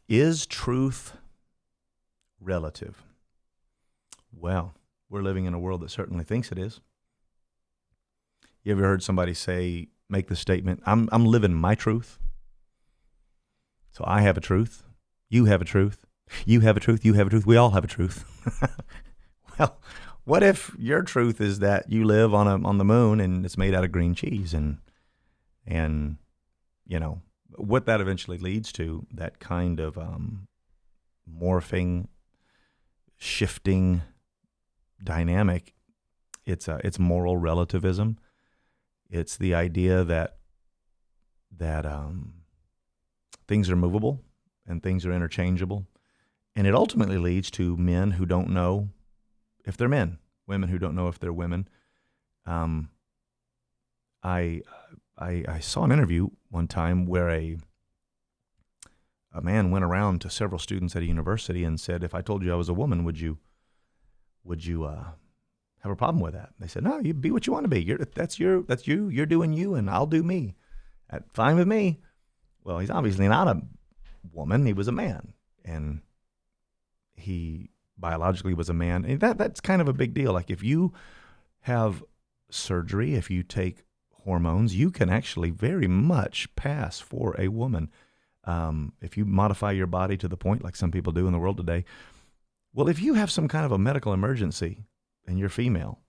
Is truth relative? Well, we're living in a world that certainly thinks it is. You ever heard somebody make the statement, I'm living my truth? So I have a truth. You have a truth. You have a truth. You have a truth. We all have a truth. Well, what if your truth is that you live on the moon and it's made out of green cheese, and what that eventually leads to, that kind of morphing, shifting dynamic, it's moral relativism. It's the idea that things are movable and things are interchangeable, and it ultimately leads to men who don't know if they're men, women who don't know if they're women. I saw an interview one time where a man went around to several students at a university and said, "If I told you I was a woman, would you have a problem with that?" They said, "No, you be what you want to be. That's you. You're doing you, and I'll do me. That's fine with me." Well, he's obviously not a woman. He was a man, and he biologically was a man. And that's kind of a big deal. Like if you have surgery, if you take hormones, you can actually very much pass for a woman. If you modify your body to the point, like some people do in the world today. Well, if you have some kind of a medical emergency and you're female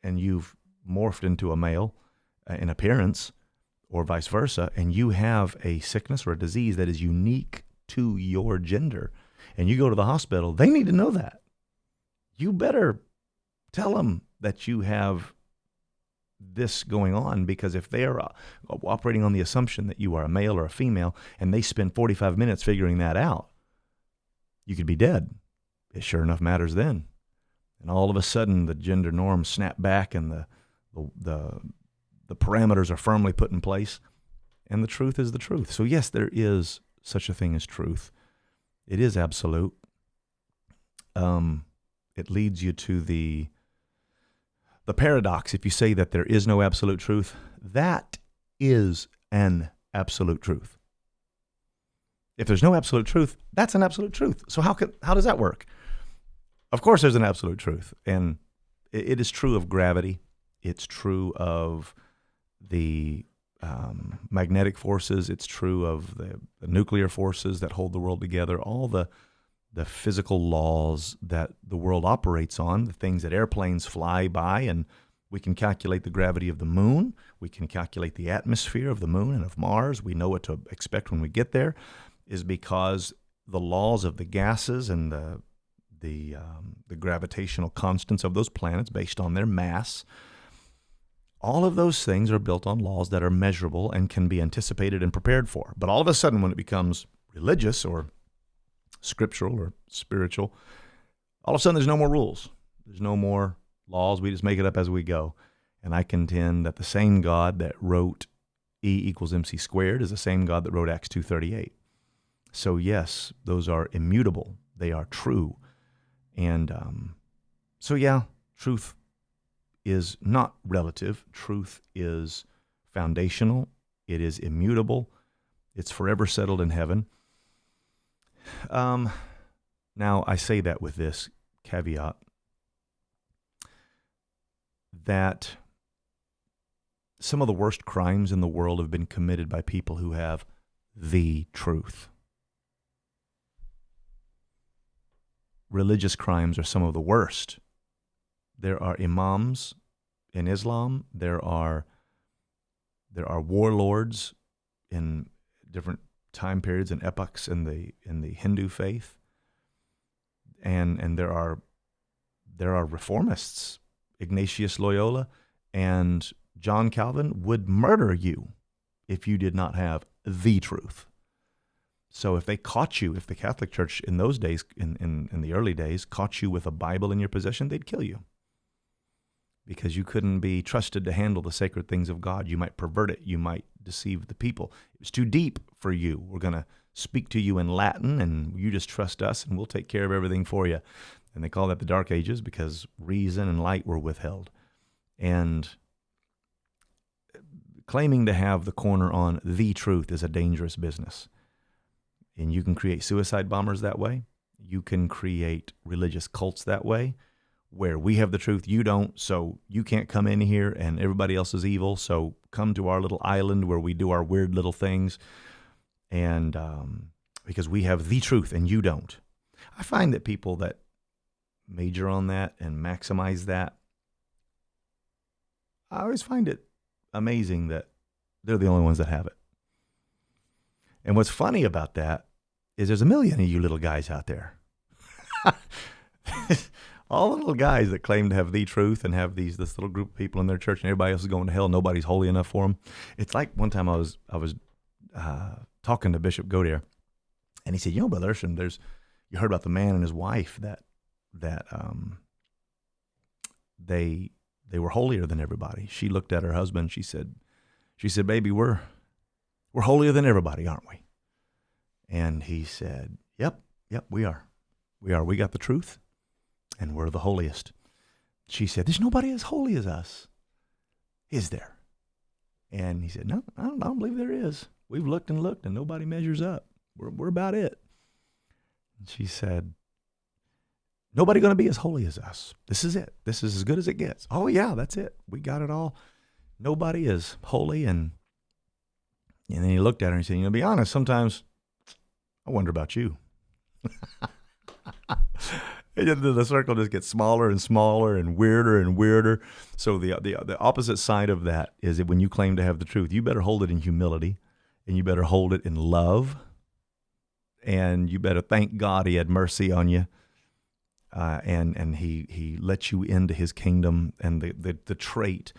and you've morphed into a male in appearance, or vice versa, and you have a sickness or a disease that is unique to your gender, and you go to the hospital, they need to know that. You better tell them that you have this going on, because if they are operating on the assumption that you are a male or a female and they spend 45 minutes figuring that out, you could be dead. It sure enough matters then. And all of a sudden the gender norms snap back and the parameters are firmly put in place, and the truth is the truth. So yes, there is such a thing as truth. It is absolute. It leads you to the paradox. If you say that there is no absolute truth, that is an absolute truth. If there's no absolute truth, that's an absolute truth. So how does that work? Of course there's an absolute truth, and it is true of gravity. It's true of the magnetic forces. It's true of the nuclear forces that hold the world together, all the physical laws that the world operates on, the things that airplanes fly by, and we can calculate the gravity of the moon. We can calculate the atmosphere of the moon and of Mars. We know what to expect when we get there, is because the laws of the gases and the gravitational constants of those planets based on their mass, all of those things are built on laws that are measurable and can be anticipated and prepared for. But all of a sudden, when it becomes religious or scriptural or spiritual, all of a sudden there's no more rules. There's no more laws. We just make it up as we go. And I contend that the same God that wrote E = mc squared is the same God that wrote Acts 2:38. So yes, those are immutable. They are true. And so yeah, truth is not relative. Truth is foundational. It is immutable. It's forever settled in heaven. Now, I say that with this caveat, that some of the worst crimes in the world have been committed by people who have the truth. Religious crimes are some of the worst. There are imams in Islam. There are warlords in different time periods and epochs in the Hindu faith, and there are reformists. Ignatius Loyola and John Calvin would murder you if you did not have the truth. So if they caught you, if the Catholic Church in those days, in the early days, caught you with a Bible in your possession, they'd kill you, because you couldn't be trusted to handle the sacred things of God. You might pervert it. You might deceive the people. It was too deep for you. We're going to speak to you in Latin, and you just trust us, and we'll take care of everything for you. And they call that the Dark Ages, because reason and light were withheld. And claiming to have the corner on the truth is a dangerous business. And you can create suicide bombers that way. You can create religious cults that way, where we have the truth, you don't, so you can't come in here, and everybody else is evil, so come to our little island where we do our weird little things, and because we have the truth and you don't. I find that people that major on that and maximize that, I always find it amazing that they're the only ones that have it. And what's funny about that is there's a million of you little guys out there. All the little guys that claim to have the truth and have this little group of people in their church, and everybody else is going to hell. Nobody's holy enough for them. It's like one time I was talking to Bishop Godare, and he said, "You know, Brother Urshan, you heard about the man and his wife that they were holier than everybody." She looked at her husband. She said, "Baby, we're holier than everybody, aren't we?" And he said, Yep, we are. We got the truth, and we're the holiest." She said, "There's nobody as holy as us, is there?" And he said, "No, I don't believe there is. We've looked and looked, and nobody measures up. We're about it." And she said, "Nobody going to be as holy as us. This is it. This is as good as it gets." "Oh, yeah, that's it. We got it all. Nobody is holy." And then he looked at her and he said, "To be honest, sometimes I wonder about you." The circle just gets smaller and smaller and weirder. So the opposite side of that is that when you claim to have the truth, you better hold it in humility, and you better hold it in love, and you better thank God he had mercy on you, and he let you into his kingdom. And the trait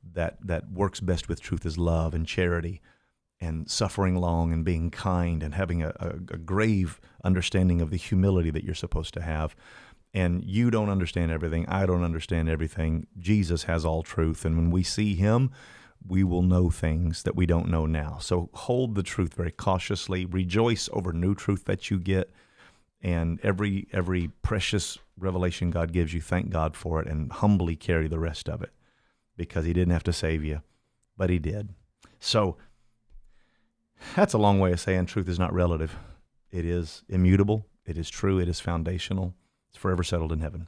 that works best with truth is love and charity, and suffering long and being kind and having a grave understanding of the humility that you're supposed to have. And you don't understand everything. I don't understand everything. Jesus has all truth. And when we see him, we will know things that we don't know now. So hold the truth very cautiously. Rejoice over new truth that you get. And every precious revelation God gives you, thank God for it, and humbly carry the rest of it, because he didn't have to save you, but he did. So that's a long way of saying truth is not relative. It is immutable. It is true. It is foundational. It's forever settled in heaven.